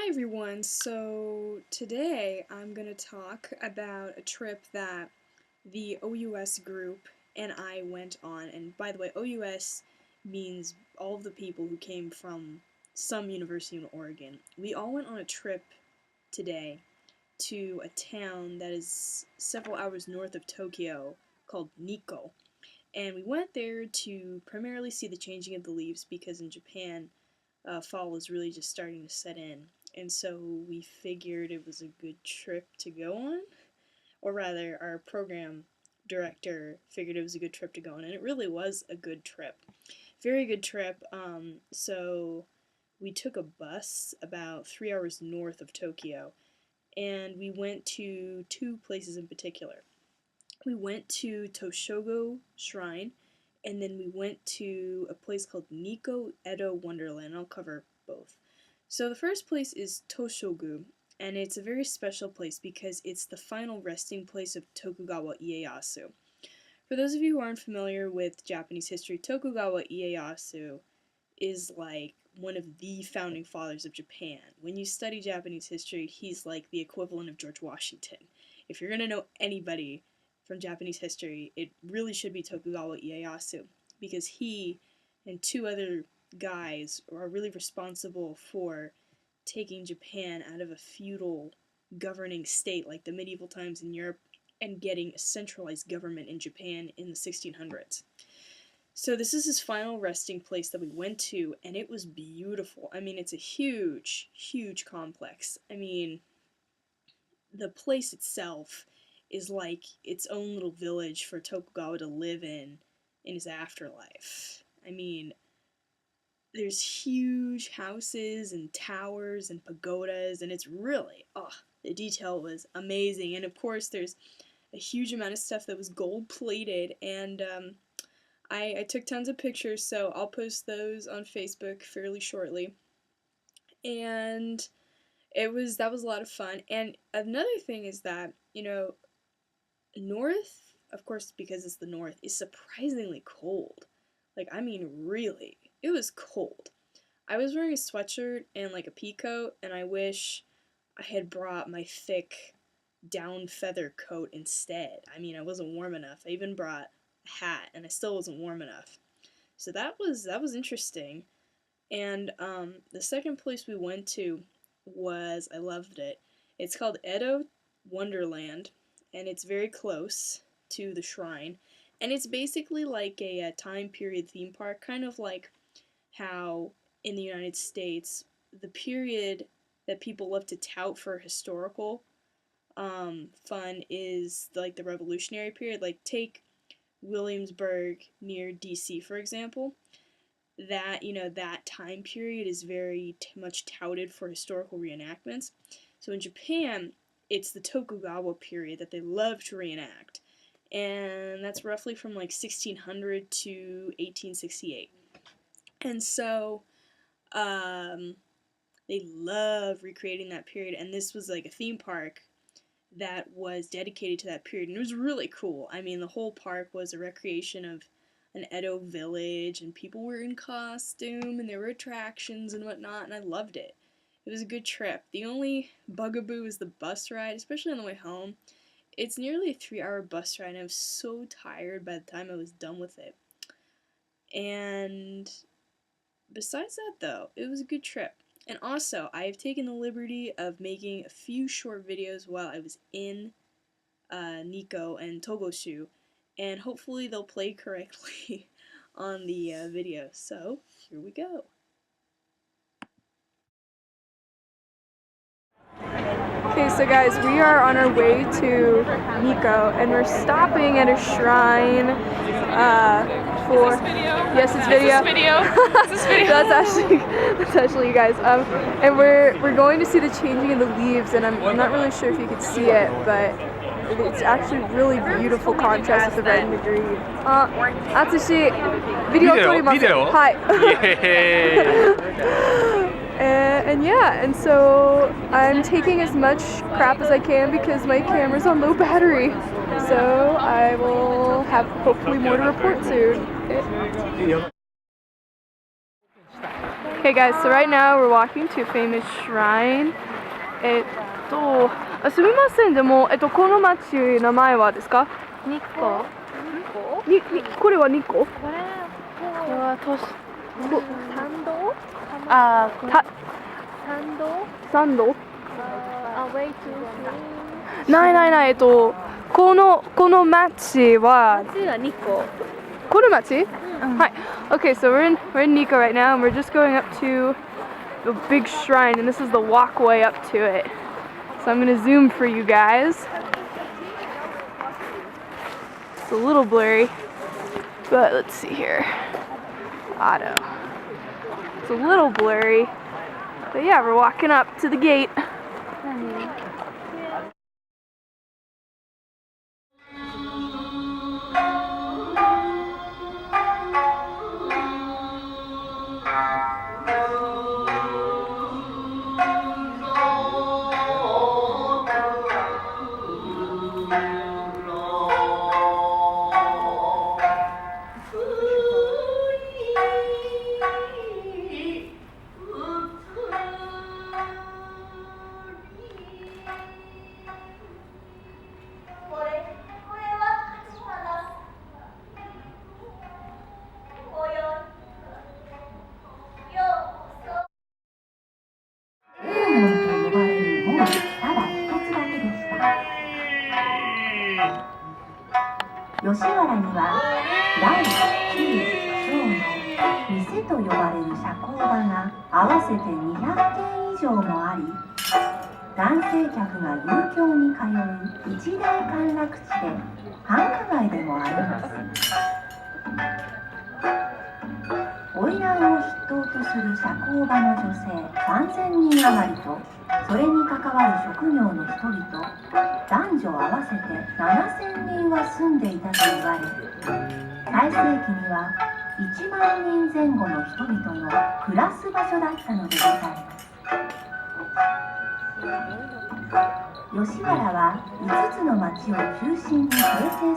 Hi everyone, so today I'm going to talk about a trip that the OUS group and I went on. And by the way, OUS means all of the people who came from some university in Oregon. We all went on a trip today to a town that is several hours north of Tokyo called Nikko. And we went there to primarily see the changing of the leaves because in Japan, fall is really just starting to set in. And so we figured it was a good trip to go on. Or rather, our program director figured it was a good trip to go on. And it really was a good trip. Very good trip. So we took a bus about 3 hours north of Tokyo. And we went to two places in particular. We went to Toshogo Shrine, and then we went to a place called Nikko Edo Wonderland. I'll cover both. So the first place is Toshogu, and it's a very special place because it's the final resting place of Tokugawa Ieyasu. For those of you who aren't familiar with Japanese history, Tokugawa Ieyasu is like one of the founding fathers of Japan. When you study Japanese history, he's like the equivalent of George Washington. If you're going to know anybody from Japanese history, it really should be Tokugawa Ieyasu, because he and two other guys are really responsible for taking Japan out of a feudal governing state like the medieval times in Europe and getting a centralized government in Japan in the 1600s. So this is his final resting place that we went to, and it was beautiful. I mean, it's a huge, huge complex. I mean, the place itself is like its own little village for Tokugawa to live in his afterlife. I mean, there's huge houses and towers and pagodas, and it's really, the detail was amazing. And of course, there's a huge amount of stuff that was gold-plated, and I took tons of pictures, so I'll post those on Facebook fairly shortly. And that was a lot of fun. And another thing is that, north, of course, because it's the north, is surprisingly cold. Like, I mean, really, it was cold. I was wearing a sweatshirt and like a pea coat, and I wish I had brought my thick down feather coat instead. I mean, I wasn't warm enough. I even brought a hat, and I still wasn't warm enough. So that was interesting. And the second place we went to was, I loved it. It's called Edo Wonderland, and it's very close to the shrine. And it's basically like a time period theme park, kind of like how in the United States, the period that people love to tout for historical fun is like the Revolutionary period. Like, take Williamsburg near DC, for example. That, that time period is very much touted for historical reenactments. So in Japan, it's the Tokugawa period that they love to reenact. And that's roughly from like 1600 to 1868. And so, they love recreating that period, and this was like a theme park that was dedicated to that period, and it was really cool. I mean, the whole park was a recreation of an Edo village, and people were in costume, and there were attractions and whatnot, and I loved it. It was a good trip. The only bugaboo is the bus ride, especially on the way home. It's nearly a 3-hour bus ride, and I was so tired by the time I was done with it. And besides that, though, it was a good trip. And also, I have taken the liberty of making a few short videos while I was in Nikko and Togoshu, and hopefully they'll play correctly on the video. So, here we go. Okay, so guys, we are on our way to Nikko, and we're stopping at a shrine for... Yes, it's video. Is this video? Is this video? that's actually you guys. And we're going to see the changing of the leaves, and I'm not really sure if you can see it, but it's actually really beautiful contrast with the red and the green. Atsushi, video. Hi. And yeah, and so I'm taking as much crap as I can because my camera's on low battery. So I will have hopefully more to report soon. Okay. Hey guys, so right now we're walking to a famous shrine. すみません、でも、この町名前はですか？日光。これは日光？これは参道？参道？way to ない、この町は町は日光。この町？はい。Okay, so we're in Nikko right now, and we're just going up to the big shrine, and this is the walkway up to it. So I'm gonna zoom for you guys. It's a little blurry, but let's see here. Auto. It's a little blurry, but yeah, we're walking up to the gate. 吉原には大中小の店と呼ばれる社交場が合わせて200軒以上もあり、男性客が遊興に通う一大歓楽地で繁華街でもあります。花魁を筆頭とする社交場の女性3000人余りと、それに関わる職業の人々男女合わせて7000人は住んでいたと言われ、最盛期には1万人前後の人々の暮らす場所だったのでございます。吉原は5つの町を中心に形成され